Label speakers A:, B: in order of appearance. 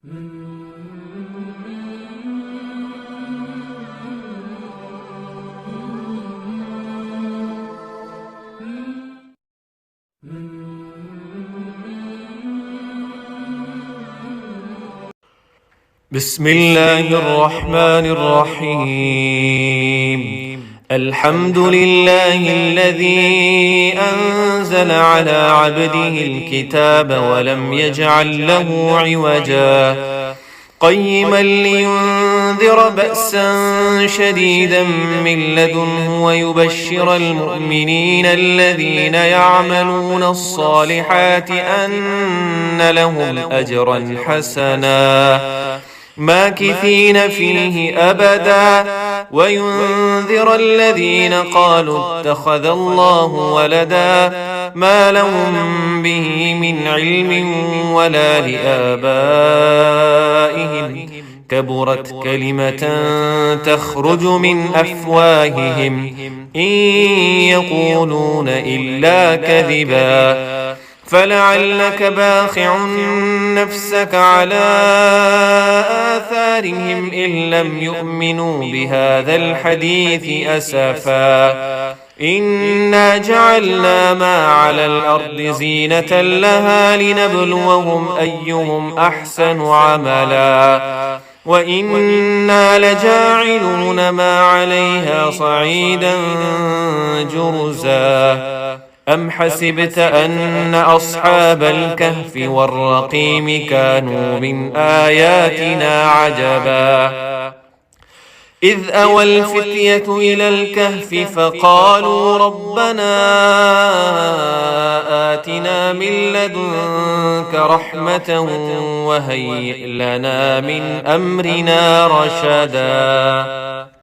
A: بسم الله الرحمن الرحيم. الحمد لله الذي أنزل على عبده الكتاب ولم يجعل له عوجا قيما لينذر بأسا شديدا من لدنه ويبشر المؤمنين الذين يعملون الصالحات أن لهم أجرا حسنا ماكثين فيه أبدا وينذر الذين قالوا اتخذ الله ولدا ما لهم به من علم ولا لآبائهم كبرت كلمة تخرج من أفواههم إن يقولون إلا كذبا فلعلك باخع نفسك على آثارهم إن لم يؤمنوا بهذا الحديث أسفا إنا جعلنا ما على الأرض زينة لها لنبلوهم أيهم أحسن عملا وإنا لجاعلون ما عليها صعيدا جرزا أم حسبت أن أصحاب الكهف والرقيم كانوا من آياتنا عجبا إذ أوى الفتية إلى الكهف فقالوا ربنا آتنا من لدنك رحمة وهيئ لنا من أمرنا رشدا.